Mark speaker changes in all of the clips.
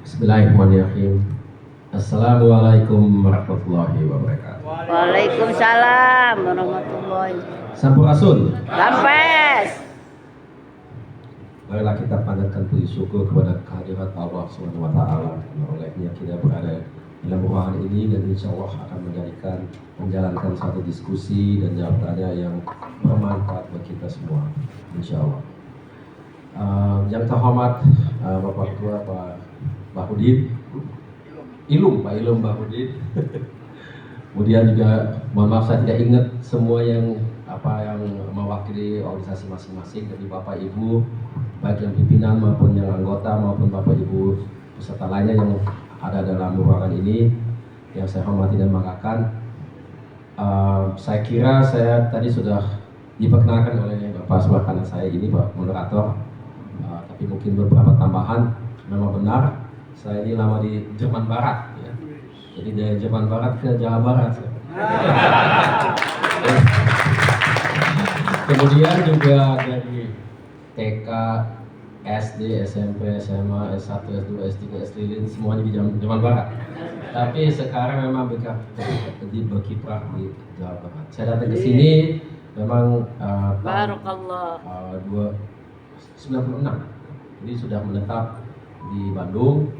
Speaker 1: Bismillahirrahmanirrahim. Assalamualaikum warahmatullahi wabarakatuh.
Speaker 2: Waalaikumsalam warahmatullahi.
Speaker 1: Sampurasun.
Speaker 2: Lampes.
Speaker 1: Marilah kita panjatkan puji syukur kepada kehadirat Allah Subhanahu wa taala karena olehnya kita berada dalam ruangan ini dan insya Allah akan menjalankan satu diskusi dan jawabannya yang bermanfaat bagi kita semua, insya Allah. Yang terhormat Bapak Ketua Pak Bahudin, Pak Ilum Bahudin. Kemudian juga mohon maaf saya tidak ingat semua yang mewakili organisasi masing-masing dari Bapak Ibu, baik yang pimpinan maupun yang anggota maupun Bapak Ibu peserta lainnya yang ada dalam ruangan ini yang saya hormati dan banggakan. Saya kira saya tadi sudah diperkenalkan oleh Bapak sebelah kanan saya ini, Pak Moderator. Tapi mungkin beberapa tambahan. Memang benar, saya ini lama di Jerman Barat, ya. Jadi dari Jerman Barat ke Jawa Barat. Kemudian juga dari TK, SD, SMP, SMA, S1, S2, S3, S3, semuanya di Jerman Barat. Tapi sekarang memang berkiprah di Jawa Barat. Saya datang ke sini memang
Speaker 2: Barakallah.
Speaker 1: 96. Jadi sudah menetap di Bandung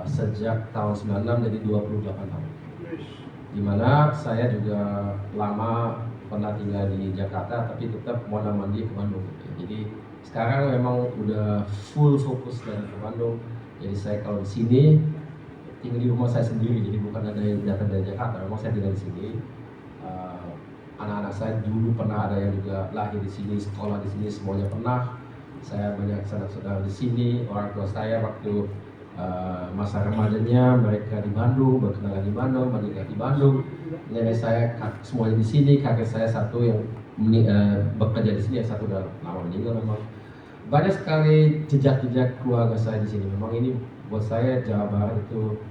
Speaker 1: sejak tahun 96, jadi 28 tahun. Dimana saya juga lama pernah tinggal di Jakarta tapi tetap mondar-mandir ke Bandung. Jadi sekarang memang udah full fokus dari ke Bandung. Jadi saya kalau di sini tinggal di rumah saya sendiri, jadi bukan ada yang datang dari Jakarta. Memang saya tinggal di sini. Anak-anak saya dulu pernah ada yang juga lahir di sini, sekolah di sini, semuanya pernah. Saya banyak saudara-saudara di sini. Orang tua saya waktu masa remajanya mereka di Bandung, berkenalan di Bandung, menikah di Bandung. Nenek saya semuanya di sini, kakek saya satu yang bekerja di sini, yang satu udah lama meninggal. Memang banyak sekali jejak-jejak keluarga saya di sini. Memang ini buat saya Jawa Barat itu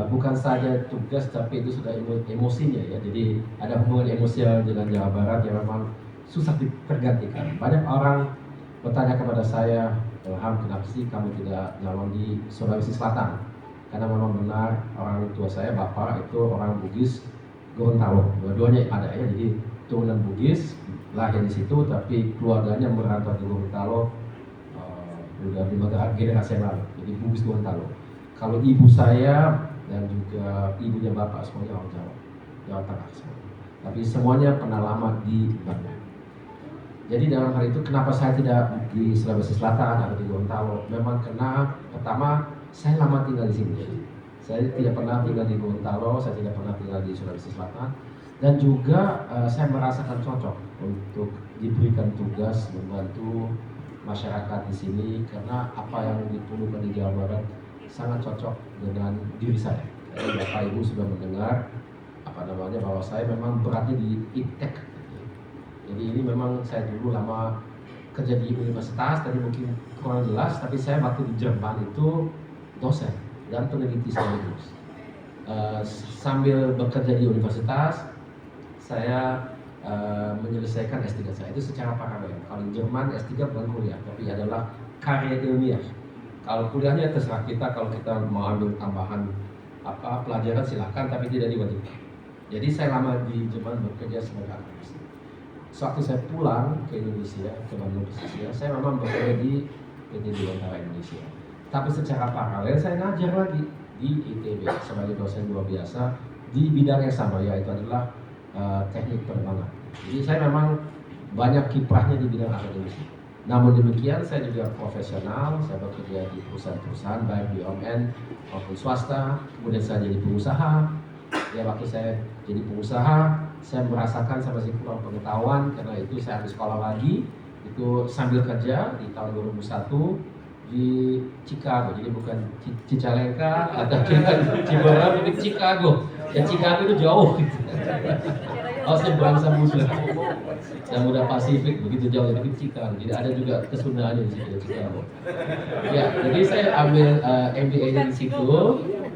Speaker 1: bukan saja tugas, tapi itu sudah emosinya, ya. Jadi ada hubungan emosial dengan Jawa Barat yang memang susah tergantikan. Banyak orang bertanya kepada saya, Ilham, kenapa sih kamu tidak nyalon di Sulawesi Selatan? Karena memang benar orang tua saya, bapak itu orang Bugis Gorontalo, dua-duanya ada, ya. Jadi turunan Bugis, lahir di situ, tapi keluarganya merantau di Gorontalo udah 5 generasi yang lalu. Jadi Bugis Gorontalo. Kalau ibu saya dan juga ibunya bapak semuanya orang Jawa, Jawa Tengah semua. Tapi semuanya pernah lama di Bandung. Jadi dalam hal itu kenapa saya tidak di Sulawesi Selatan atau di Gorontalo? Memang karena pertama saya lama tinggal di sini. Saya tidak pernah tinggal di Gorontalo, saya tidak pernah tinggal di Sulawesi Selatan, dan juga saya merasakan cocok untuk diberikan tugas membantu masyarakat di sini karena apa yang diperlukan di Jawa Barat sangat cocok dengan diri saya. Jadi Bapak Ibu sudah mendengar bahwa saya memang beratnya di iptek. Jadi ini memang saya dulu lama kerja di universitas, tadi mungkin kurang jelas, tapi saya waktu di Jerman itu dosen dan peneliti sekaligus. Sambil bekerja di universitas, saya menyelesaikan S3 saya itu secara paralel. Kalau di Jerman S3 bukan kuliah, tapi adalah karya ilmiah. Kalau kuliahnya terserah kita, kalau kita mau ambil tambahan pelajaran silakan, tapi tidak diwajibkan. Jadi saya lama di Jerman bekerja sebagai akademis. Sewaktu saya pulang ke Indonesia, ke Bandung khususnya, saya memang bekerja di PT Dirgantara Indonesia. Tapi secara paralel saya ngajar lagi di ITB sebagai dosen luar biasa di bidang yang sama, yaitu adalah teknik penerbangan. Jadi saya memang banyak kiprahnya di bidang akademisi. Namun demikian saya juga profesional, saya bekerja di perusahaan-perusahaan baik BUMN maupun swasta, kemudian saya jadi pengusaha. Ya waktu saya jadi pengusaha, saya merasakan sama si kurang pengetahuan, karena itu saya harus sekolah lagi, itu sambil kerja di tahun 2001 di Chicago, jadi bukan Cicalengka atau Cibola, tapi Chicago. Ya Chicago itu jauh gitu. Oh, saya bangsa Muslim, Samudra Pasifik begitu jauh, tapi Chicago. Jadi ada juga kesundaannya di situ, Chicago. Ya, jadi saya ambil MBA di situ.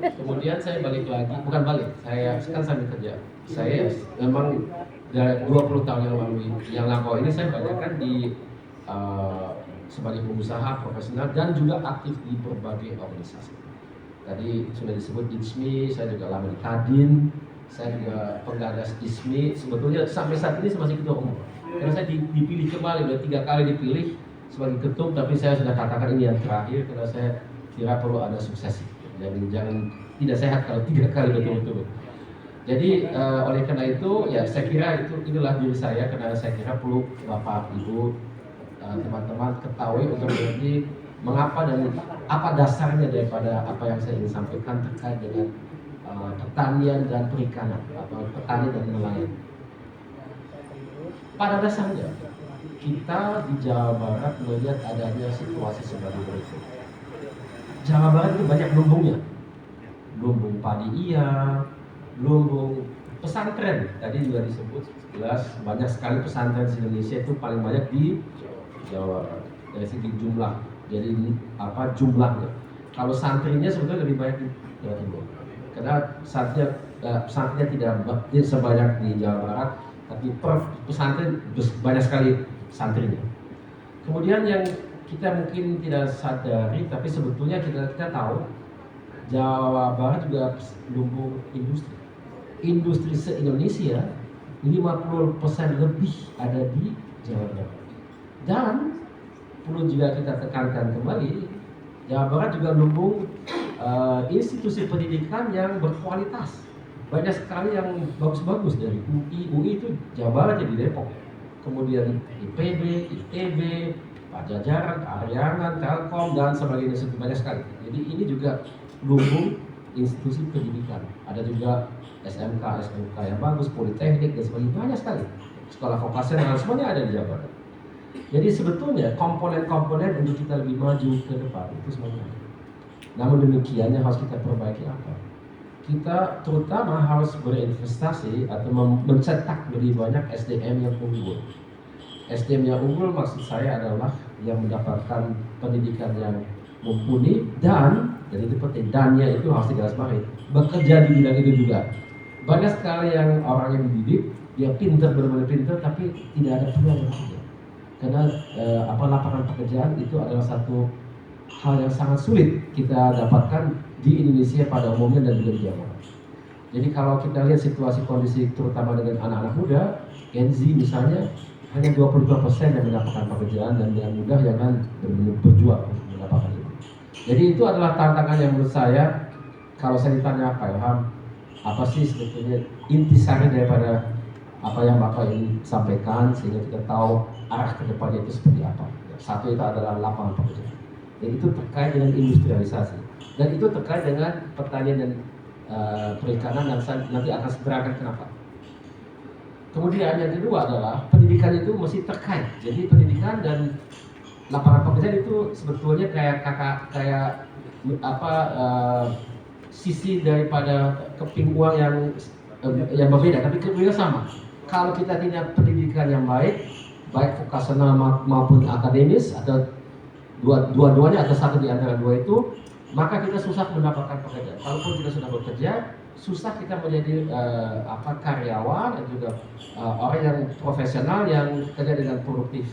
Speaker 1: Kemudian saya balik lagi, bukan balik, saya kan sambil kerja. Saya memang dari 20 tahun yang lalu ini saya banyak kan di sebagai pengusaha profesional dan juga aktif di berbagai organisasi. Tadi sudah disebut ISMI, saya juga lama di Kadin, saya juga penggagas ISMI. Sebetulnya sampai saat ini saya masih ketua umum. Karena saya dipilih kembali, udah 3 kali dipilih sebagai ketum, tapi saya sudah katakan ini yang terakhir karena saya kira perlu ada suksesi. Jadi jangan tidak sehat kalau 3 kali betul-betul. Jadi oleh karena itu ya saya kira inilah diri saya, karena saya kira perlu Bapak Ibu teman-teman ketahui untuk mengerti mengapa dan apa dasarnya daripada apa yang saya ingin sampaikan terkait dengan pertanian dan perikanan atau petani dan nelayan. Pada dasarnya kita di Jawa Barat melihat adanya situasi sebagai berikut. Jawa Barat itu banyak lumbungnya, lumbung padi iya, lumbung pesantren tadi juga disebut jelas, banyak sekali pesantren di Indonesia itu paling banyak di Jawa Barat dari segi jumlah. Jadi jumlahnya. Kalau santrinya sebetulnya lebih banyak di Jawa Timur. Karena santrinya tidak sebanyak di Jawa Barat, tapi per pesantren banyak sekali santrinya. Kemudian yang kita mungkin tidak sadari, tapi sebetulnya kita tahu Jawa Barat juga lumbung industri. Industri se-Indonesia 50% lebih ada di Jawa Barat. Dan perlu juga kita tekankan kembali, Jawa Barat juga lumbung institusi pendidikan yang berkualitas. Banyak sekali yang bagus-bagus, dari UI itu Jawa Barat di Depok. Kemudian IPB, ITB, Pajajaran, Arianan, Telkom dan sebagainya, banyak sekali. Jadi ini juga lumbung institusi pendidikan. Ada juga SMK yang bagus, politeknik dan sebagainya, banyak sekali. Sekolah vokasional semuanya ada di Jawa Barat. Jadi sebetulnya komponen-komponen untuk kita lebih maju ke depan itu semuanya ada. Namun demikiannya harus kita perbaiki apa? Kita terutama harus berinvestasi atau mencetak lebih banyak SDM yang unggul. SDM yang unggul maksud saya adalah yang mendapatkan pendidikan yang mumpuni dan itu penting, dannya itu harus digarisbawahi, bekerja di bidang itu juga. Banyak sekali yang orang yang dididik, dia pintar, benar-benar pintar, tapi tidak ada peluang kerja. Karena lapangan pekerjaan itu adalah satu hal yang sangat sulit kita dapatkan di Indonesia pada umumnya dan juga di Jawa Barat. Jadi kalau kita lihat situasi kondisi terutama dengan anak-anak muda, Gen Z misalnya, hanya 22% yang mendapatkan pekerjaan dan dengan mudah yang kan benar-benar berjuang untuk mendapatkan itu. Jadi itu adalah tantangan yang menurut saya, kalau saya ditanya Pak Ilham, apa sih sebetulnya intisari daripada apa yang Bapak ingin sampaikan sehingga kita tahu arah ke depannya itu seperti apa. Satu itu adalah lapangan pekerjaan. Dan itu terkait dengan industrialisasi. Dan itu terkait dengan pertanian dan perikanan yang nanti akan segerakan kenapa. Kemudian yang kedua adalah pendidikan itu mesti terkait. Jadi pendidikan dan lapangan pekerjaan itu sebetulnya kayak sisi daripada keping uang yang berbeda, tapi keduanya sama. Kalau kita tidak pendidikan yang baik vokasional maupun akademis, atau dua-duanya atau satu di antara dua itu, maka kita susah mendapatkan pekerjaan. Kalaupun kita sudah bekerja, susah kita menjadi karyawan dan juga orang yang profesional yang kerja dengan produktif.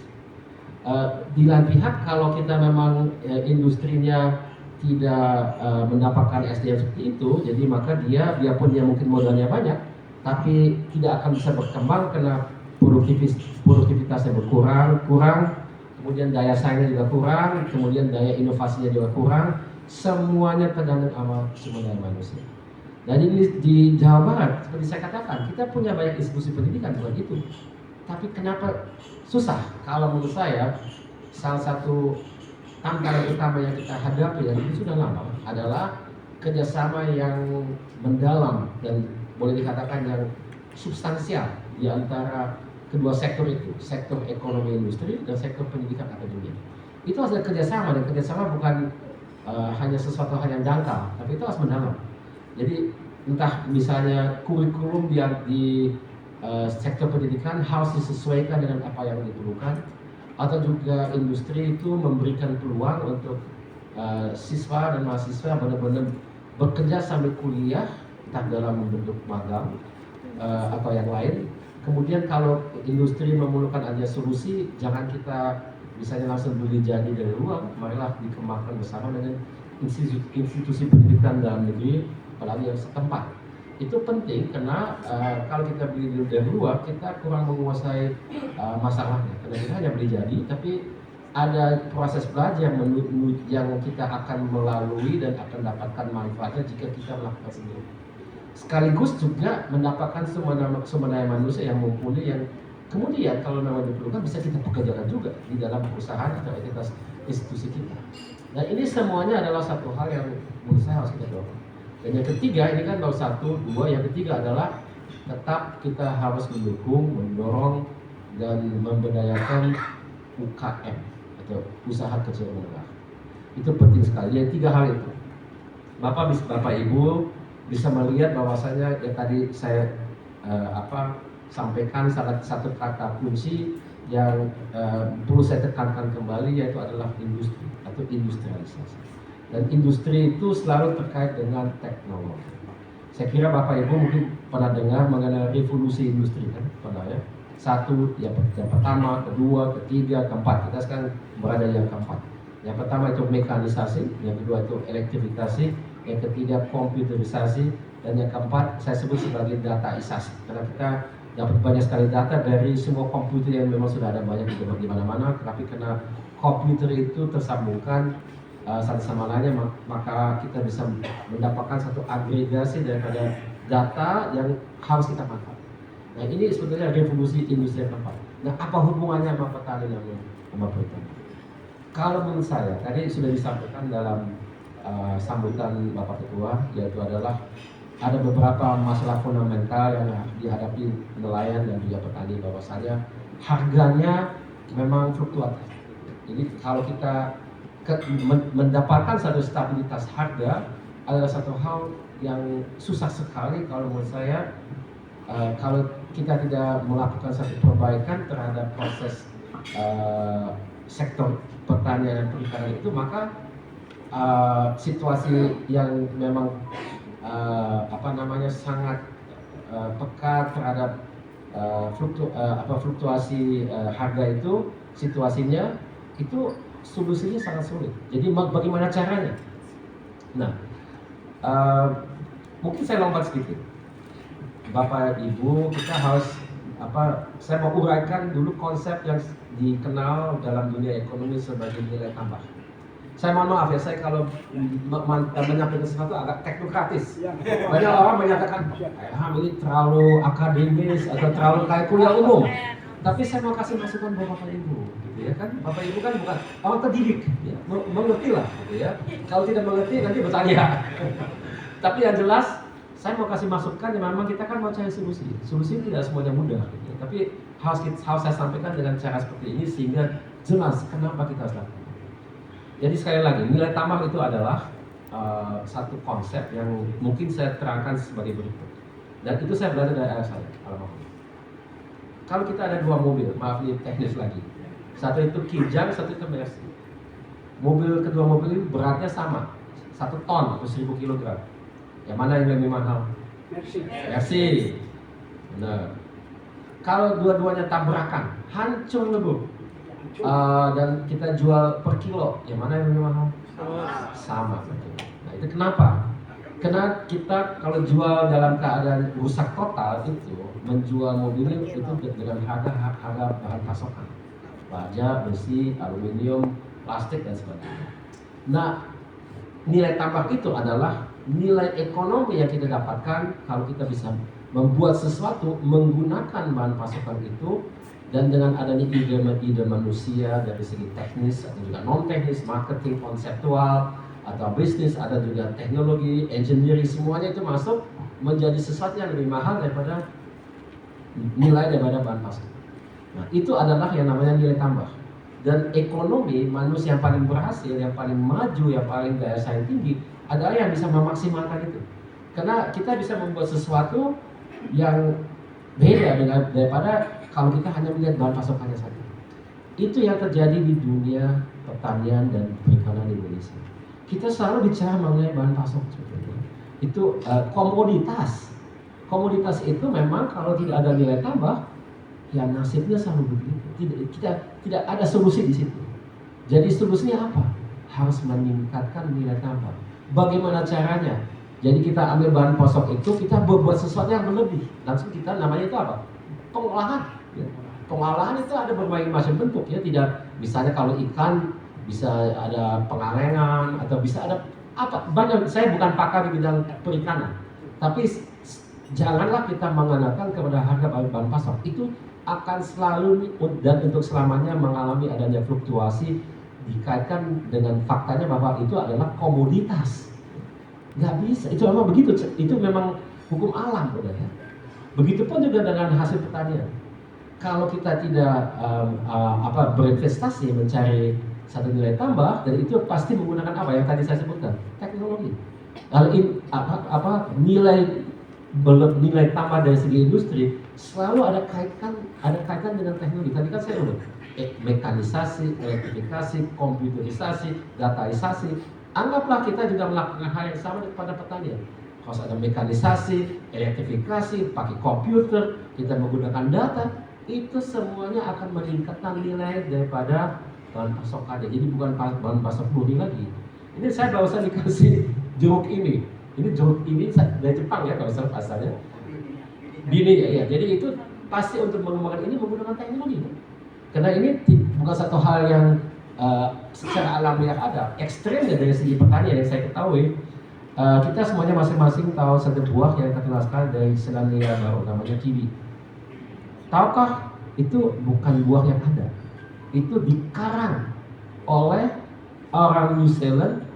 Speaker 1: Di lain pihak, kalau kita memang industrinya tidak mendapatkan SDM seperti itu, jadi maka dia pun mungkin modalnya banyak, tapi tidak akan bisa berkembang karena produktivitasnya berkurang, kemudian daya saingnya juga kurang, kemudian daya inovasinya juga kurang, semuanya tergantung sama sumber daya manusia. Dan ini di Jawa Barat, seperti saya katakan, kita punya banyak institusi pendidikan bukan itu. Tapi kenapa susah? Kalau menurut saya, salah satu tantangan utama yang kita hadapi dan itu sudah lama adalah kerjasama yang mendalam dan boleh dikatakan yang substansial di antara kedua sektor itu, sektor ekonomi industri dan sektor pendidikan akademik. Itu harus ada kerjasama, dan kerjasama bukan hanya sesuatu hal yang dangkal, tapi itu harus mendalam. Jadi entah misalnya kurikulum di sektor pendidikan harus disesuaikan dengan apa yang diperlukan, atau juga industri itu memberikan peluang untuk siswa dan mahasiswa benar-benar bekerja sambil kuliah, entah dalam bentuk magang atau yang lain. Kemudian kalau industri memerlukan ada solusi, jangan kita misalnya langsung beli jadi dari luar, marilah dikembangkan bersama dengan institusi pendidikan dalam negeri, apalagi yang setempat. Itu penting karena kalau kita beli dari luar, kita kurang menguasai masalahnya. Karena kita hanya beli jadi, tapi ada proses belajar yang kita akan melalui dan akan dapatkan manfaatnya jika kita melakukan sendiri. Sekaligus juga mendapatkan sumber daya manusia yang mumpuni, yang kemudian kalau memang diperlukan bisa kita pekerjakan juga di dalam perusahaan atau entitas institusi kita. Dan ini semuanya adalah satu hal yang menurut saya harus kita dorong. Dan yang ketiga, ini kan baru satu, dua, yang ketiga adalah tetap kita harus mendorong dan memberdayakan UKM atau usaha kecil menengah. Itu penting sekali. Yang tiga hal itu, Bapak Ibu bisa melihat bahwasanya yang tadi saya sampaikan salah satu kata kunci yang perlu saya tekankan kembali, yaitu adalah industri atau industrialisasi. Dan industri itu selalu terkait dengan teknologi. Saya kira Bapak Ibu mungkin pernah dengar mengenai revolusi industri kan, pernah ya. Satu, yang pertama, kedua, ketiga, keempat. Kita sekarang berada yang keempat. Yang pertama itu mekanisasi, yang kedua itu elektrifikasi, yang ketiga komputerisasi, dan yang keempat saya sebut sebagai dataisasi. Karena kita dapat banyak sekali data dari semua komputer yang memang sudah ada banyak di mana-mana, tapi karena komputer itu tersambungkan satu sama lainnya, maka kita bisa mendapatkan satu agregasi daripada data yang harus kita manfaatkan. Nah, ini sebetulnya revolusi industri yang keempat. Nah, apa hubungannya sama petani dan sama pertanian? Kalau menurut saya, tadi sudah disampaikan dalam sambutan Bapak Ketua, yaitu adalah ada beberapa masalah fundamental yang dihadapi nelayan dan juga petani, bahwasanya harganya memang fluktuatif. Jadi kalau kita mendapatkan satu stabilitas harga adalah satu hal yang susah sekali kalau menurut saya. Kalau kita tidak melakukan satu perbaikan terhadap proses sektor pertanian dan perikanan itu, maka situasi yang memang sangat peka terhadap fluktuasi harga itu, situasinya itu solusinya sangat sulit. Jadi bagaimana caranya? Nah, mungkin saya lompat sedikit. Bapak Ibu, kita harus saya mau uraikan dulu konsep yang dikenal dalam dunia ekonomi sebagai nilai tambah. Saya mohon maaf ya, saya kalau menyampaikan sesuatu agak teknokratis. Banyak orang menyatakan ini terlalu akademis atau terlalu kayak kuliah umum. Tapi saya mau kasih masukan buat Bapak Ibu, gitu ya kan? Bapak Ibu kan bukan orang terdidik, ya, mengerti lah, gitu ya. Kalau tidak mengerti nanti bertanya. Tapi yang jelas, saya mau kasih masukan yang memang kita kan mau cari solusi. Solusi tidak semuanya mudah, gitu. Tapi harus saya sampaikan dengan cara seperti ini sehingga jelas kenapa kita harus lakukan. Jadi sekali lagi, nilai tambah itu adalah satu konsep yang mungkin saya terangkan sebagai berikut. Dan itu saya belajar dari ayah saya, almarhum. Kalau kita ada dua mobil, maaf ini teknis lagi. Satu itu Kijang, satu itu Mercy. Kedua mobil ini beratnya sama, 1 ton atau 1000 kilogram. Yang mana yang lebih mahal? Mercy. Benar. Kalau dua-duanya tabrakan, hancur lebur. Dan kita jual per kilo, yang mana yang lebih mahal? Sama. Nah, itu kenapa? Karena kita kalau jual dalam keadaan rusak total itu, menjual mobilnya itu dengan harga bahan pasokan, baja, besi, aluminium, plastik dan sebagainya. Nah, nilai tambah itu adalah nilai ekonomi yang kita dapatkan kalau kita bisa membuat sesuatu menggunakan bahan pasokan itu, dan dengan adanya ide manusia dari segi teknis atau juga non teknis, marketing, konseptual atau bisnis, ada juga teknologi, engineering, semuanya itu masuk menjadi sesuatu yang lebih mahal daripada bahan pasokan. Nah, itu adalah yang namanya nilai tambah. Dan ekonomi manusia yang paling berhasil, yang paling maju, yang paling daya saing tinggi adalah yang bisa memaksimalkan itu. Karena kita bisa membuat sesuatu yang beda daripada kalau kita hanya melihat bahan pasokannya saja. Itu yang terjadi di dunia pertanian dan perikanan di Indonesia. Kita selalu bicara mengenai bahan pasok sebetulnya. Itu komoditas. Komoditas itu memang kalau tidak ada nilai tambah, ya nasibnya selalu begitu. Tidak ada solusi di situ. Jadi solusinya apa? Harus meningkatkan nilai tambah. Bagaimana caranya? Jadi kita ambil bahan pokok itu, kita berbuat sesuatu yang berlebih. Langsung kita namanya itu apa? Pengolahan. Ya. Pengolahan itu ada berbagai macam bentuk ya. Tidak, misalnya kalau ikan bisa ada pengalengan atau bisa ada apa? Banyak. Saya bukan pakar di bidang perikanan, tapi janganlah kita mengandalkan kepada harga bahan pasok. Itu akan selalu dan untuk selamanya mengalami adanya fluktuasi dikaitkan dengan faktanya bahwa itu adalah komoditas. Nggak bisa, itu memang begitu, itu memang hukum alam udah ya. Begitupun juga dengan hasil pertanian. Kalau kita tidak berinvestasi mencari satu nilai tambah, dan itu pasti menggunakan apa yang tadi saya sebutkan, teknologi. Lalu nilai tambah dari segi industri selalu ada kaitan dengan teknologi. Tadi kan saya udah mekanisasi, elektrifikasi, komputerisasi, dataisasi. Anggaplah kita juga melakukan hal yang sama kepada pertanian. Harus ada mekanisasi, elektrifikasi, pakai komputer, kita menggunakan data, itu semuanya akan meningkatkan nilai daripada bahan pasokannya. Jadi bukan bahan pasok murni lagi. Ini saya barusan dikasih jeruk ini. Ini jeruk ini dari Jepang ya kalau salah asalnya. Bini ya. Jadi itu pasti untuk mengembangkan ini menggunakan teknologi. Karena ini bukan satu hal yang secara alamiah ada. Ekstrimnya dari segi pertanian yang saya ketahui, kita semuanya masing-masing tahu satu buah yang terkenal sekali dari Selandia Baru, namanya kiwi. Tahukah itu bukan buah yang ada, itu dikarang oleh orang New Zealand,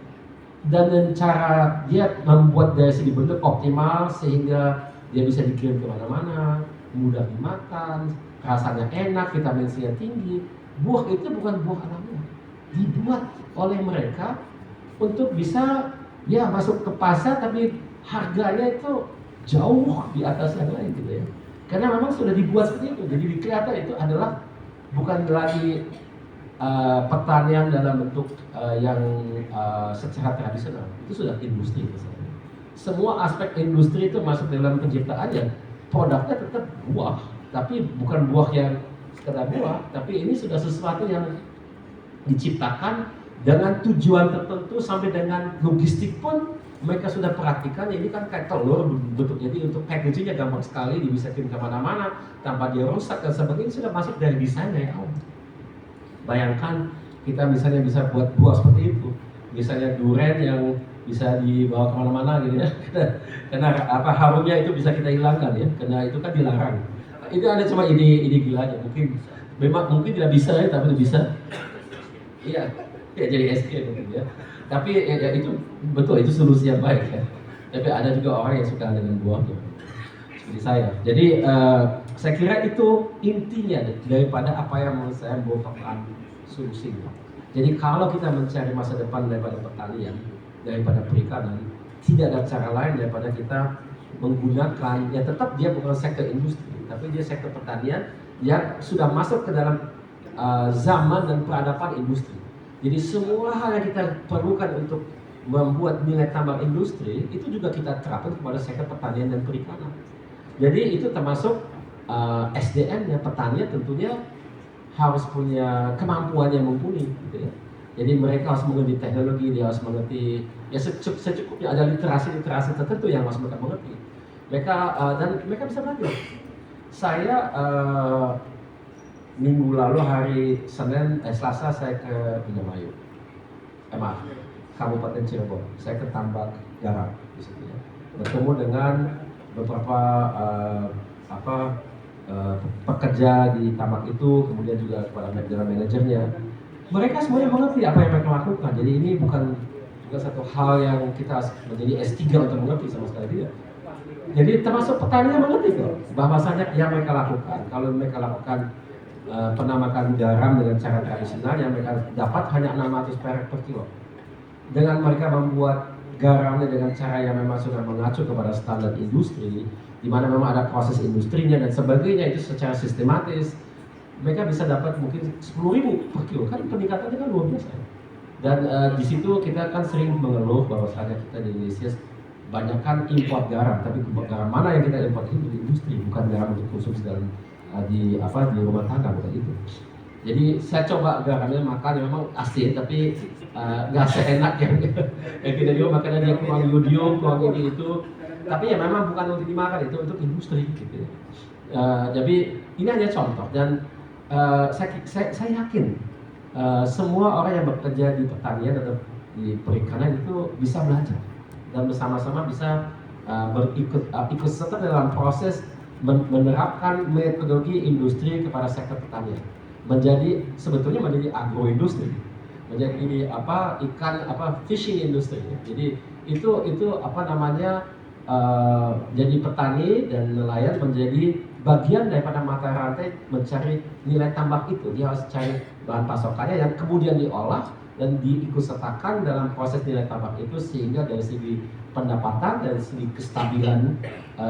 Speaker 1: dan dengan cara dia membuat dari segi bentuk optimal sehingga dia bisa dikirim kemana-mana, mudah dimakan, rasanya enak, vitamin C yang tinggi. Buah itu bukan buah alamiah, dibuat oleh mereka untuk bisa ya masuk ke pasar, tapi harganya itu jauh di atas yang lain gitu ya. Karena memang sudah dibuat seperti itu, jadi kelihatan itu adalah bukan lagi pertanian dalam bentuk yang secara tradisional, itu sudah industri misalnya. Semua aspek industri itu masuk dalam penciptaannya. Produknya tetap buah, tapi bukan buah yang sekedar buah, tapi ini sudah sesuatu yang diciptakan dengan tujuan tertentu, sampai dengan logistik pun mereka sudah perhatikan. Ini kan kayak telur bentuknya, jadi untuk packagingnya gampang sekali, bisa kirim kemana-mana tanpa dia rusak dan sebagainya, sudah masuk dari desain dari awal. Bayangkan kita misalnya bisa buat buah seperti itu, misalnya durian yang bisa dibawa kemana-mana gitu ya, karena harumnya itu bisa kita hilangkan ya, karena itu kan dilarang. Itu ada cuma ide gila aja, mungkin tidak bisa ya, tapi itu bisa. Iya, ya jadi es krim mungkin ya. Tapi ya, itu betul, itu solusi yang baik ya. Tapi ada juga orang yang suka dengan buahnya, seperti saya. Jadi saya kira itu intinya daripada apa yang menurut saya merupakan solusinya. Jadi kalau kita mencari masa depan daripada pertanian, daripada perikanan, tidak ada cara lain daripada kita menggunakan, ya tetap dia bukan sektor industri, tapi dia sektor pertanian yang sudah masuk ke dalam zaman dan peradaban industri. Jadi semua hal yang kita perlukan untuk membuat nilai tambah industri itu juga kita terapkan kepada sektor pertanian dan perikanan. Jadi itu termasuk SDM ya, pertanian tentunya harus punya kemampuan yang mumpuni gitu ya. Jadi mereka harus mengerti teknologi, dia harus mengerti ya secukupnya, ada literasi tertentu yang harus mereka mengerti. Dan mereka bisa belajar. Saya minggu lalu hari Selasa saya ke Indramayu, Kabupaten Cirebon. Saya ke tambak garam di situ ya. Bertemu dengan beberapa pekerja di tambak itu, kemudian juga kepada manajernya. Mereka semuanya mengerti apa yang mereka lakukan. Jadi ini bukan satu hal yang kita menjadi S3 untuk mengerti, sama sekali tidak. Jadi termasuk petani yang mengerti kok bahwasanya yang mereka lakukan. Kalau mereka lakukan penamakan garam dengan cara tradisional, yang mereka dapat hanya 600 perak per kilo. Dengan mereka membuat garamnya dengan cara yang memang sudah mengacu kepada standar industri, di mana memang ada proses industrinya dan sebagainya, itu secara sistematis, mereka bisa dapat mungkin 10.000 per kilo. Kan peningkatannya kan luar biasa. Dan di situ kita kan sering mengeluh bahwasanya kita di Indonesia banyakkan import garam, tapi garam mana yang kita import itu di industri, bukan garam untuk konsumsi dalam di rumah tangga, bukan itu. Jadi saya coba garamin makan memang asin tapi nggak seenak yang kita juga makanya dia kurang yodium, kurang ini itu. Tapi ya memang bukan untuk dimakan, itu untuk industri gitu. Jadi ini hanya contoh dan saya yakin semua orang yang bekerja di pertanian atau di perikanan itu bisa belajar dan bersama-sama bisa ikut serta dalam proses menerapkan metodologi industri kepada sektor pertanian. Sebetulnya menjadi agroindustri, menjadi fishing industry. Jadi itu jadi petani dan nelayan menjadi bagian daripada mata rantai mencari nilai tambah itu. Dia harus cari bahan pasokannya yang kemudian diolah dan diikutsertakan dalam proses nilai tambah itu, sehingga dari segi pendapatan, dari segi kestabilan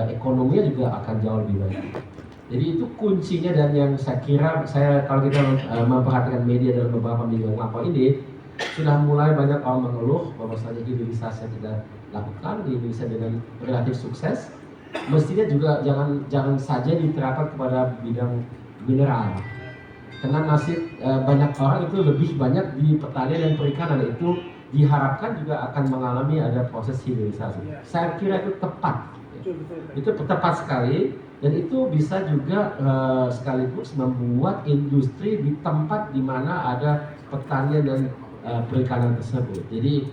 Speaker 1: ekonominya juga akan jauh lebih baik. Jadi itu kuncinya, dan yang saya kira kalau kita memperhatikan media dalam beberapa minggu yang lampau ini sudah mulai banyak orang mengeluh bahwasanya hilirisasi yang kita lakukan di Indonesia dengan relatif sukses, mestinya juga jangan saja diterapkan kepada bidang mineral. Karena nasib banyak orang itu lebih banyak di pertanian dan perikanan, itu diharapkan juga akan mengalami ada proses hilirisasi. Saya kira itu tepat. Itu tepat sekali, dan itu bisa juga sekaligus membuat industri di tempat di mana ada pertanian dan perikanan tersebut. Jadi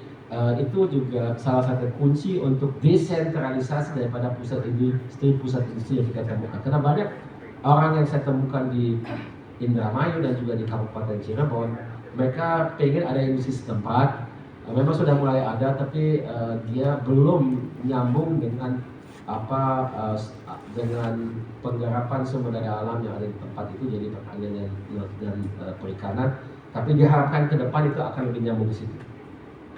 Speaker 1: itu juga salah satu kunci untuk desentralisasi daripada pusat industri yang kita temukan. Karena banyak orang yang saya temukan di Indramayu dan juga di Kabupaten Cirebon, mereka pengen ada industri setempat, memang sudah mulai ada, tapi dia belum nyambung dengan dengan penggarapan sumber daya alam yang ada di tempat itu, jadi pertanian dan perikanan. Tapi diharapkan ke depan itu akan lebih nyambung di situ.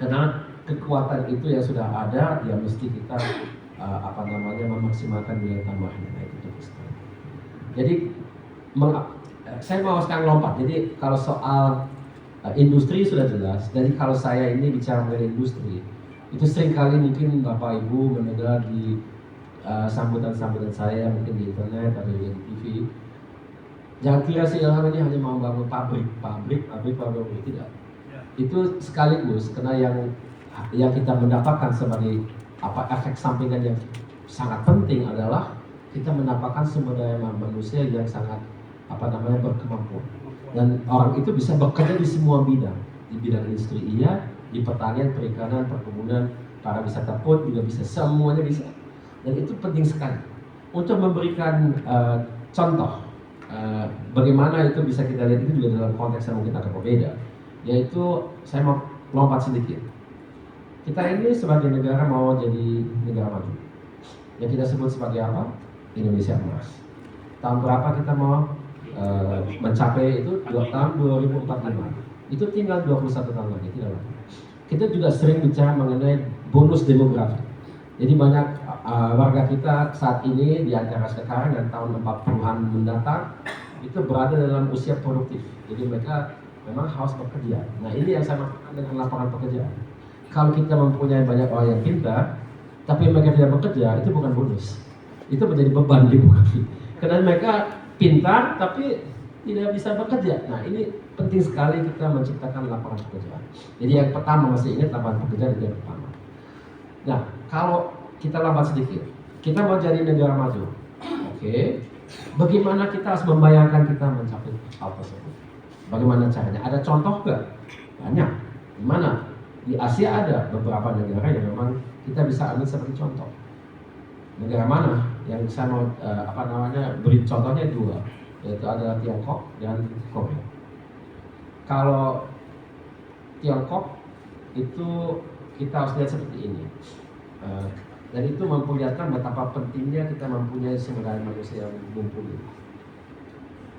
Speaker 1: Karena kekuatan itu yang sudah ada, ya mesti kita memaksimalkan nilai tambahnya. Nah, itu terus. Jadi saya mau sekarang lompat. Jadi kalau soal industri sudah jelas. Jadi kalau saya ini bicara mengenai industri, itu seringkali mungkin Bapak Ibu mendengar di sambutan-sambutan saya mungkin di internet atau di TV. Jangan kira si Ilham ini hanya mau bangun pabrik, tidak. Itu sekaligus karena yang kita mendapatkan sebagai efek sampingan yang sangat penting adalah kita mendapatkan sumber daya manusia yang sangat berkemampuan. Dan orang itu bisa bekerja di semua bidang, di bidang industri iya, di pertanian, perikanan, perkebunan, pariwisata pun juga bisa, semuanya bisa. Dan itu penting sekali untuk memberikan contoh bagaimana itu bisa kita lihat, itu juga dalam konteks yang mungkin agak berbeda, yaitu saya mau lompat sedikit. Kita ini sebagai negara mau jadi negara maju, yang kita sebut sebagai apa? Indonesia Emas. Tahun berapa kita mau mencapai itu? Tahun 2045. Itu tinggal 21 tahun lagi, tidak lama. Kita juga sering bicara mengenai bonus demografi. Jadi banyak warga kita saat ini di antara sekarang dan tahun 40-an mendatang itu berada dalam usia produktif. Jadi mereka memang harus bekerja. Nah, ini yang saya maksudkan dengan lapangan pekerjaan. Kalau kita mempunyai banyak orang yang pintar, tapi mereka tidak bekerja, itu bukan bonus. Itu menjadi beban demografi. Karena mereka pintar tapi tidak bisa bekerja. Nah, ini penting sekali kita menciptakan lapangan pekerjaan. Jadi yang pertama, masih ingat lapangan pekerjaan itu yang pertama. Nah, kalau kita lambat sedikit, kita mau jadi negara maju. Oke. Bagaimana kita harus membayangkan kita mencapai hal tersebut? Bagaimana caranya? Ada contoh nggak? Banyak. Di mana? Di Asia ada beberapa negara yang memang kita bisa ambil sebagai contoh. Negara mana yang saya mau beri contohnya dua, yaitu adalah Tiongkok dan Korea. Kalau Tiongkok itu kita harus lihat seperti ini, dan itu memperlihatkan betapa pentingnya kita mempunyai sumber daya manusia yang mumpuni.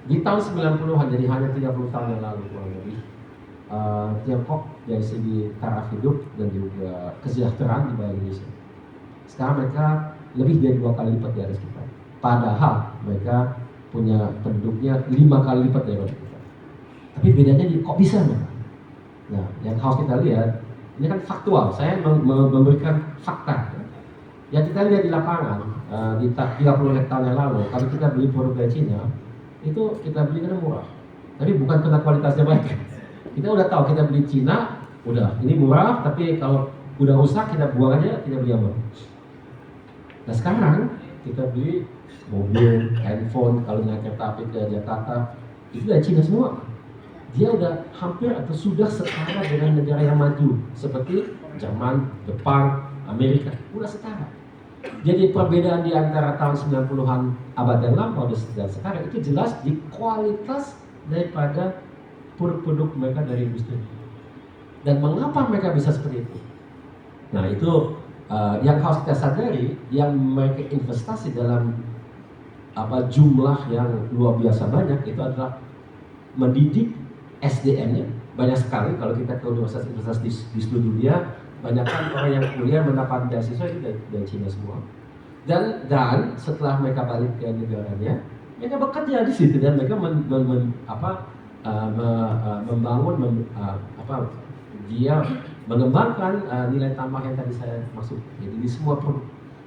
Speaker 1: Di tahun 90-an, jadi hanya 30 tahun yang lalu kurang lebih, Tiongkok dari segi taraf hidup dan juga kesejahteraan di bawah Indonesia. Sekarang mereka lebih dari 2 kali lipat di atas kita. Padahal mereka punya penduduknya 5 kali lipat daripada kita. Tapi bedanya kok bisa mereka? Nah, yang harus kita lihat, ini kan faktual. Saya memberikan fakta. Yang kita lihat di lapangan, di 30 tahun yang lalu, kalau kita beli produk dari Cina, itu kita beli karena murah. tapi bukan karena kualitasnya baik. Kita udah tahu kita beli Cina, udah ini murah, tapi kalau udah rusak kita buang aja, kita beli yang baru. Nah sekarang kita beli mobil, handphone, kalau naik kereta api ke Jakarta itu dari Cina semua. Dia udah hampir atau sudah setara dengan negara yang maju seperti Jerman, Jepang, Amerika, udah setara. Jadi perbedaan di antara tahun 90-an abad yang lampau dan sekarang itu jelas di kualitas daripada produk-produk mereka dari industri. Dan mengapa mereka bisa seperti itu? Nah itu yang harus kita sadari, yang mereka investasi dalam jumlah yang luar biasa banyak itu adalah mendidik SDM-nya. Banyak sekali kalau kita ke universitas di seluruh dunia, banyak kan orang yang kuliah mendapat beasiswa itu dari Cina semua. Dan setelah mereka balik ke negaranya, mereka bekerja di situ dan mereka dia mengembangkan nilai tambah yang tadi saya maksud. Jadi di semua produk.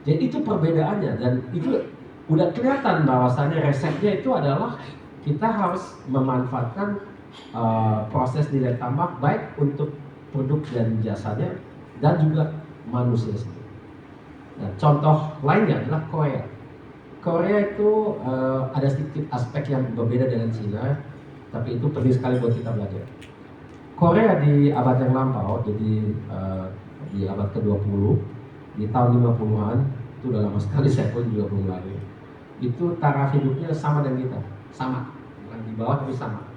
Speaker 1: Jadi itu perbedaannya dan itu udah kelihatan bahwasannya resepnya itu adalah kita harus memanfaatkan proses nilai tambah baik untuk produk dan jasanya dan juga manusia sendiri. Nah, contoh lainnya adalah Korea. Korea itu ada sedikit aspek yang berbeda dengan Cina, tapi itu penting sekali buat kita belajar. Korea di abad yang lampau, jadi di abad ke-20, di tahun 50-an, itu udah lama sekali, saya pun juga belum lahir. Itu taraf hidupnya sama dengan kita, sama, bukan di bawah tapi sama.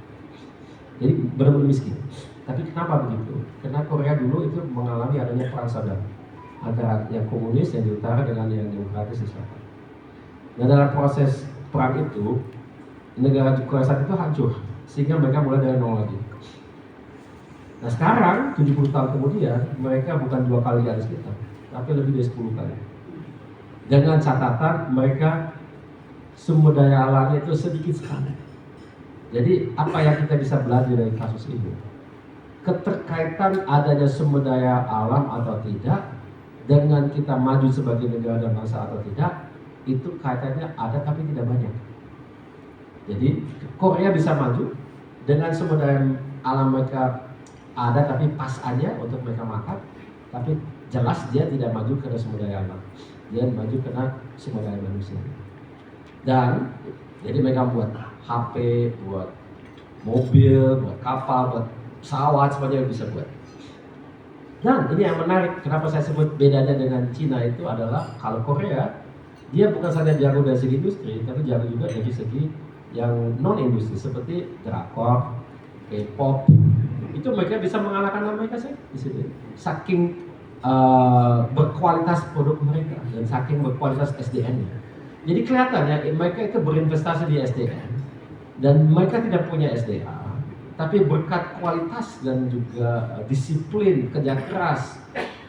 Speaker 1: Jadi benar-benar miskin. Tapi kenapa begitu? Karena Korea dulu itu mengalami adanya perang saudara antara yang komunis yang di utara dengan yang demokratis di selatan. Nah dalam proses perang itu, negara Korea saat itu hancur, sehingga mereka mulai dari nol lagi. Nah sekarang 70 tahun kemudian mereka bukan 2 kali di atas kita, tapi lebih dari 10 kali. Dengan catatan mereka sumber daya alamnya itu sedikit sekali. Jadi apa yang kita bisa belajar dari kasus ini? Keterkaitan adanya sumber daya alam atau tidak dengan kita maju sebagai negara dan bangsa atau tidak, itu kaitannya ada tapi tidak banyak. Jadi Korea bisa maju dengan sumber daya alam mereka ada tapi pas aja untuk mereka makan, tapi jelas dia tidak maju karena sumber daya alam, dia maju karena sumber daya manusia. Dan jadi mereka buat HP, buat mobil, buat kapal, buat pesawat, semuanya bisa buat. Dan ini yang menarik, kenapa saya sebut bedanya dengan Cina itu adalah kalau Korea dia bukan saja jago dari segi industri, tapi jago juga dari segi yang non industri seperti drakor, K-pop. Itu mereka bisa mengalahkan Amerika sih di sini. Saking berkualitas produk mereka dan saking berkualitas SDM-nya. Jadi kelihatannya mereka itu berinvestasi di SDM dan mereka tidak punya SDA, tapi berkat kualitas dan juga disiplin, kerja keras,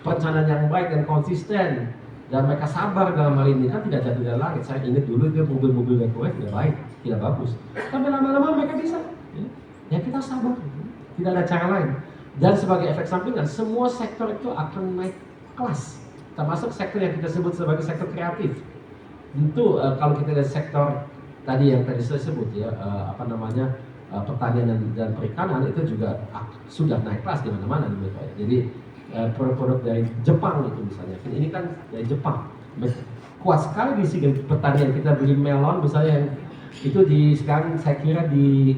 Speaker 1: perencanaan yang baik dan konsisten, dan mereka sabar dalam hal ini kan tidak jatuh dari langit. Saya ingat dulu dia mobil-mobil dari Korea tidak baik, tidak bagus. Tapi lama-lama mereka bisa. Ya kita sabar, tidak ada cara lain. Dan sebagai efek sampingan, semua sektor itu akan naik kelas, termasuk sektor yang kita sebut sebagai sektor kreatif. Tentu kalau kita lihat sektor tadi yang tadi saya sebut ya, pertanian dan perikanan itu juga sudah naik kelas di mana-mana di Amerika. Jadi produk-produk dari Jepang itu misalnya, ini kan dari Jepang, kuat sekali di segi pertanian. Kita beli melon misalnya yang itu sekarang saya kira di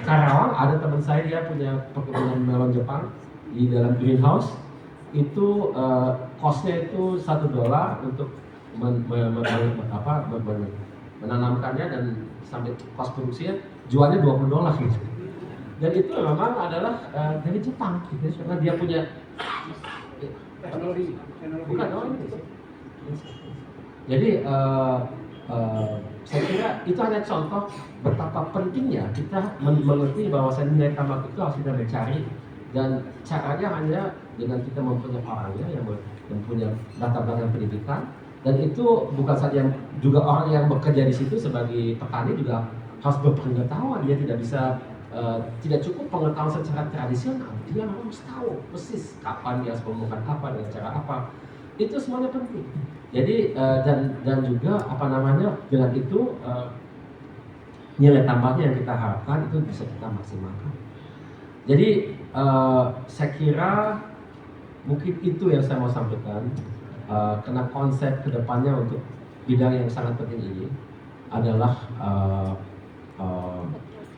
Speaker 1: Karawang ada teman saya, dia punya perkebunan melon Jepang di dalam greenhouse. Itu costnya itu $1 untuk menanamkannya dan sampai cost produksinya jualnya $20 gitu. Dan itu memang adalah dari Jepang gitu, karena dia punya bukan ini. Jadi saya kira itu hanya contoh betapa pentingnya kita mengerti bahwa nilai tambah itu harus kita mencari, dan caranya hanya dengan kita mempunyai orangnya yang punya latar belakang pendidikan. Dan itu bukan saja juga orang yang bekerja di situ sebagai petani juga harus berpengetahuan. Dia tidak bisa tidak cukup pengetahuan secara tradisional, dia harus tahu persis kapan dia harus menggunakan apa dengan cara apa. Itu semuanya penting. Jadi dan juga dengan itu nilai tambahnya yang kita harapkan itu bisa kita maksimalkan. Jadi saya kira mungkin itu yang saya mau sampaikan. Karena konsep kedepannya untuk bidang yang sangat penting ini adalah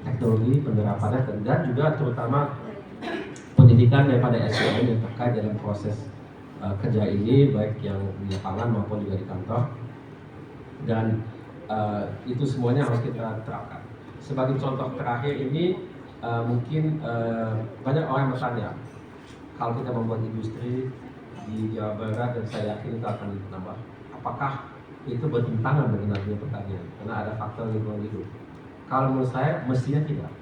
Speaker 1: teknologi penerapannya dan juga terutama pendidikan daripada SDM yang terkait dalam proses kerja ini, baik yang di lapangan maupun juga di kantor, dan itu semuanya harus kita terapkan. Sebagai contoh terakhir ini mungkin banyak orang bertanya, kalau kita membuat industri di Jawa Barat, dan saya yakin itu akan ditambah, apakah itu bertentangan dengan adanya pertanian karena ada faktor lingkungan hidup? Kalau menurut saya mestinya tidak.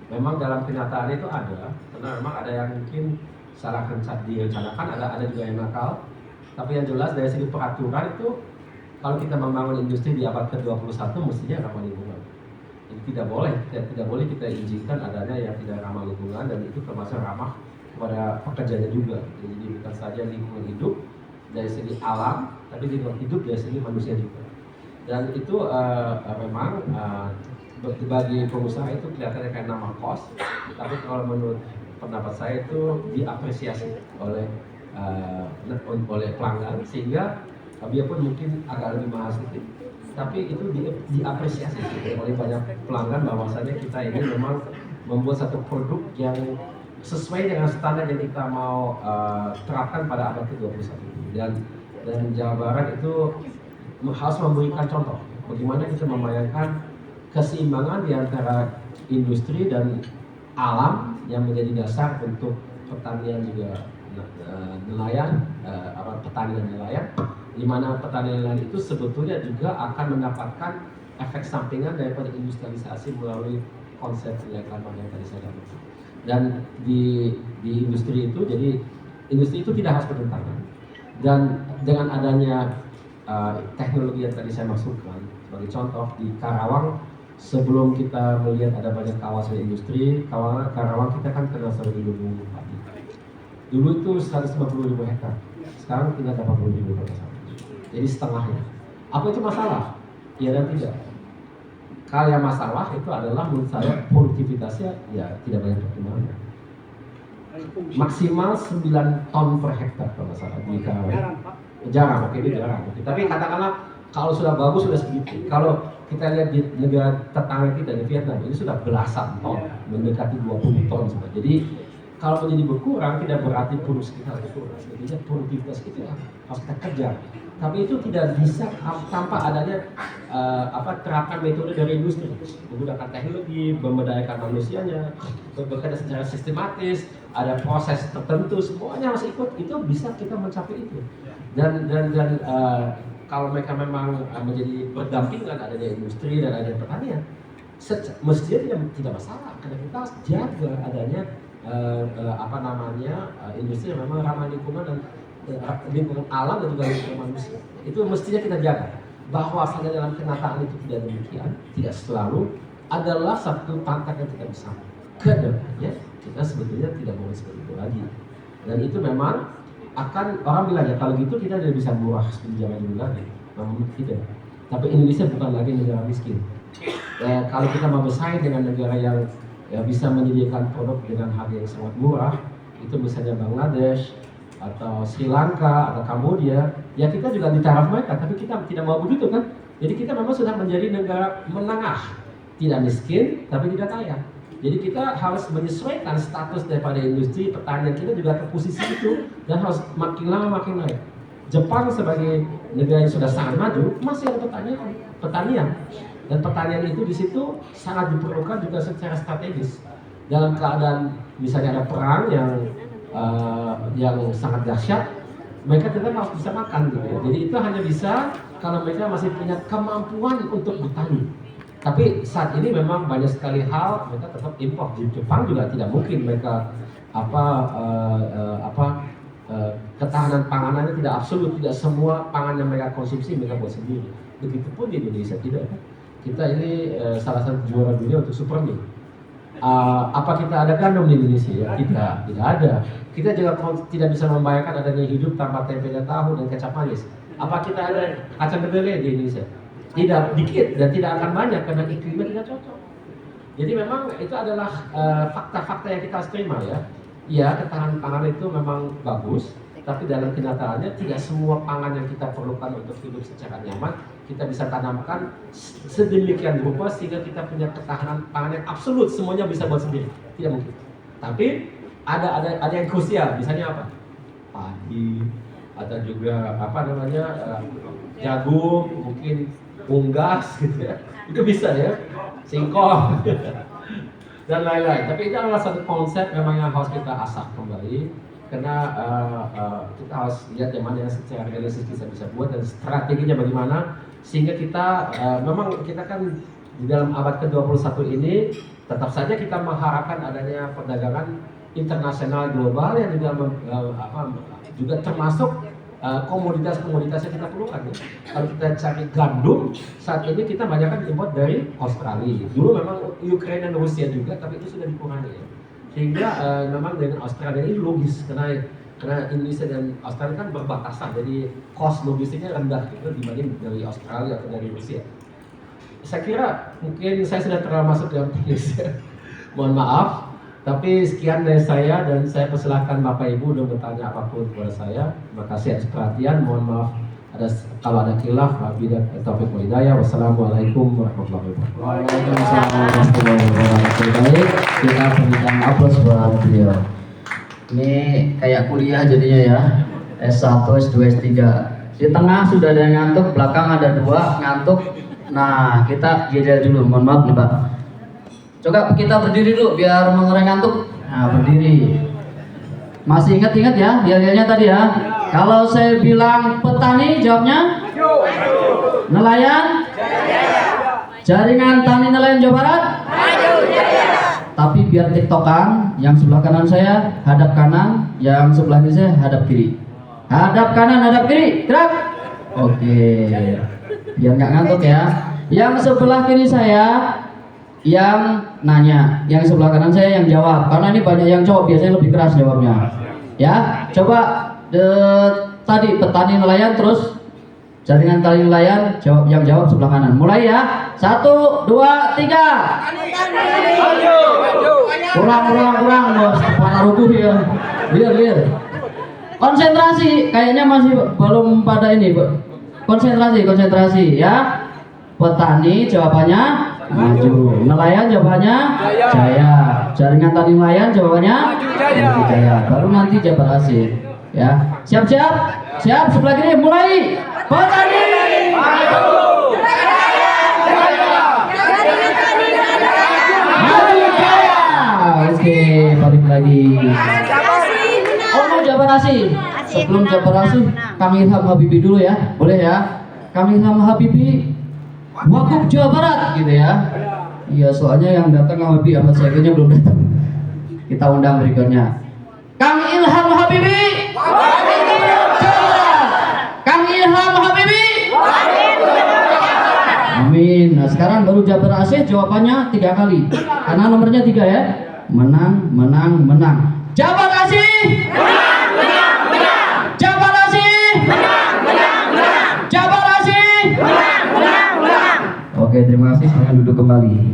Speaker 1: Memang dalam kenyataan itu ada, karena memang ada yang mungkin salah direncanakan, ada juga yang nakal. Tapi yang jelas dari segi peraturan itu, kalau kita membangun industri di abad ke-21 mestinya ramah lingkungan. Jadi tidak boleh kita izinkan adanya yang tidak ramah lingkungan, dan itu termasuk ramah kepada pekerjanya juga. Jadi bukan saja lingkungan hidup dari segi alam, tapi lingkungan hidup dari segi manusia juga. Dan itu memang bagi pengusaha itu kelihatannya kayak nama kos, tapi kalau menurut pendapat saya itu diapresiasi oleh pelanggan, sehingga biarpun mungkin agak lebih mahal sedikit, tapi itu diapresiasi oleh banyak pelanggan bahwasanya kita ini memang membuat satu produk yang sesuai dengan standar yang kita mau terapkan pada abad ke-21. Dan Jawa Barat itu harus memberikan contoh bagaimana kita membayangkan keseimbangan di antara industri dan alam yang menjadi dasar untuk pertanian juga nelayan, petani dan nelayan, di mana petani dan nelayan itu sebetulnya juga akan mendapatkan efek sampingan daripada industrialisasi melalui konsep nilai karbon yang tadi saya katakan. Dan di industri itu, jadi industri itu tidak harus bertentangan. Dan dengan adanya teknologi yang tadi saya maksudkan, sebagai contoh di Karawang, sebelum kita melihat ada banyak kawasan industri, Karawang kita kan kena sering lumbung padi. Dulu itu 150.000 hektar, sekarang tinggal 80.000 hektar. Jadi setengahnya. Apa itu masalah? Ya dan tidak. Kalau yang masalah itu adalah menurut saya produktivitasnya ya tidak banyak perkembangan. Maksimal 9 ton per hektar kalau nggak salah di Karawang. Jarang, oke itu jarang. Tapi katakanlah kalau sudah bagus sudah segitu. Kalau kita lihat di negara tetangga kita di Vietnam ini sudah belasan ton, mendekati 20 ton sudah. Jadi kalau menjadi berkurang tidak berarti produksi kita berkurang. Sebetulnya produktivitas itu harus kita kejar. Tapi itu tidak bisa tanpa adanya terapkan metode dari industri, menggunakan teknologi, memberdayakan manusianya, bekerja secara sistematis, ada proses tertentu, semuanya harus ikut. Itu bisa kita mencapai itu. Dan kalau mereka memang menjadi berdampingan adanya industri dan adanya pertanian, mestinya tidak masalah karena kita harus jaga adanya industri yang memang ramah lingkungan dan lingkungan alam dan juga lingkungan manusia. Itu mestinya kita jaga. Bahwasanya dalam kenyataan itu tidak demikian, tidak selalu, adalah satu tantangan kita bersama. Kedepannya kita sebetulnya tidak boleh seperti itu lagi. Dan itu memang akan orang bilang ya kalau gitu kita tidak bisa murah seperti zaman dulu lagi. Namun tidak. Tapi Indonesia bukan lagi negara miskin. Kalau kita mau bersaing dengan negara yang bisa menyediakan produk dengan harga yang sangat murah, itu misalnya Bangladesh atau Sri Lanka atau Kamboja, ya kita juga di taraf mereka, tapi kita tidak mau begitu kan. Jadi kita memang sudah menjadi negara menengah, tidak miskin tapi tidak kaya. Jadi kita harus menyesuaikan status daripada industri pertanian kita juga ke posisi itu, dan harus makin lama makin naik. Jepang sebagai negara yang sudah sangat maju masih ada pertanian, dan pertanian itu di situ sangat diperlukan juga secara strategis. Dalam keadaan misalnya ada perang yang sangat dahsyat, mereka tetap harus bisa makan gitu ya. Jadi itu hanya bisa kalau mereka masih punya kemampuan untuk bertani. Tapi saat ini memang banyak sekali hal mereka tetap impor. Di Jepang juga tidak mungkin mereka ketahanan panganannya tidak absolut, tidak semua pangan yang mereka konsumsi mereka buat sendiri. Begitupun di Indonesia tidak. Kita ini salah satu juara dunia untuk super mie. Apa kita ada gandum di Indonesia? Ya, tidak ada. Kita juga tidak bisa membayangkan adanya hidup tanpa tempe dan tahu dan kecap manis. Apa kita ada kacang kedelai di Indonesia? tidak dikit dan tidak akan banyak karena iklimnya tidak cocok. Jadi memang itu adalah fakta-fakta yang kita harus terima ya. Iya, ketahanan pangan itu memang bagus, tapi dalam kenyataannya tidak semua pangan yang kita perlukan untuk hidup secara nyaman kita bisa tanamkan sedemikian rupa sehingga kita punya ketahanan pangan yang absolut semuanya bisa buat sendiri. Tidak mungkin. Tapi ada yang krusial, misalnya apa? Padi, atau juga jagung, mungkin unggas gitu ya. Itu bisa ya, singkong dan lain-lain. Tapi itu adalah satu konsep memang yang harus kita asah kembali karena kita harus lihat yang mana yang secara realistis kita bisa buat dan strateginya bagaimana sehingga kita memang kita kan di dalam abad ke-21 ini tetap saja kita mengharapkan adanya perdagangan internasional global yang juga termasuk komoditas-komoditas yang kita perlukan. Kalau kita cari gandum, saat ini kita banyak kan import dari Australia. Dulu memang Ukraina dan Rusia juga, tapi itu sudah dikurangi ya. Sehingga memang dengan Australia ini logis karena Indonesia dan Australia kan berbatasan, jadi cost logistiknya rendah gitu dibanding dari Australia atau dari Rusia. Saya kira mungkin saya sudah terlalu masuk dalam teknis ya. Mohon maaf. Tapi sekian dari saya dan saya persilahkan Bapak Ibu untuk bertanya apapun kepada saya. Terima kasih atas perhatian. Mohon maaf kalau ada khilaf. Taufiq wal hidayah. Wassalamualaikum warahmatullahi wabarakatuh.
Speaker 3: Waalaikumsalam warahmatullahi wabarakatuh. Baik, kita berikan aplaus buat beliau. Ini kayak kuliah jadinya ya. S1, S2, S3. Di tengah sudah ada yang ngantuk, belakang ada dua ngantuk. Nah, kita jeda dulu. Mohon maaf nih Pak. Coba kita berdiri dulu biar mengurangi ngantuk. Nah, berdiri. Masih ingat-ingat ya yel-yelnya tadi ya. Kalau saya bilang petani, jawabnya nelayan. Jaringan Tani Nelayan Jawa Barat. Tapi biar tiktokan, yang sebelah kanan saya hadap kanan, yang sebelah kiri saya hadap kiri. Hadap kanan, hadap kiri, gerak. Oke. Biar nggak ngantuk ya. Yang sebelah kiri saya yang nanya, yang sebelah kanan saya yang jawab. Karena ini banyak yang jawab, biasanya lebih keras jawabnya. Ya, coba tadi petani nelayan terus jaringan tali nelayan yang jawab sebelah kanan. Mulai ya. 1, 2, 3. Kurang bos. Kepala rubuh ya. Liar. Konsentrasi. Kayaknya masih belum pada ini, Bu. Konsentrasi ya. Petani jawabannya maju. Nelayan jawabannya jaya. Jaringan tali nelayan jawabannya jaya. Baru nanti Jabar Hasil. Ya. Siap. Siap, sebelah kiri mulai. Petani maju. Oke, balik lagi. Jabar Hasil. Sebelum Jabar Hasil, Kang Ilham Habibie dulu ya. Boleh ya? Kang Ilham Habibie Wagub Jawa Barat gitu ya. Iya, soalnya yang datang Habibie Ahmad Syaikh-nya belum datang. Kita undang berikutnya. Kang Ilham Habibie. Kang Ilham Habibie. Amin. Nah, sekarang baru Jabar Hasil jawabannya 3 kali. Karena nomornya 3 ya. Menang. Jabar Hasil. Jabar Hasil. Jabar Hasil. Oke, terima kasih. Silakan duduk kembali.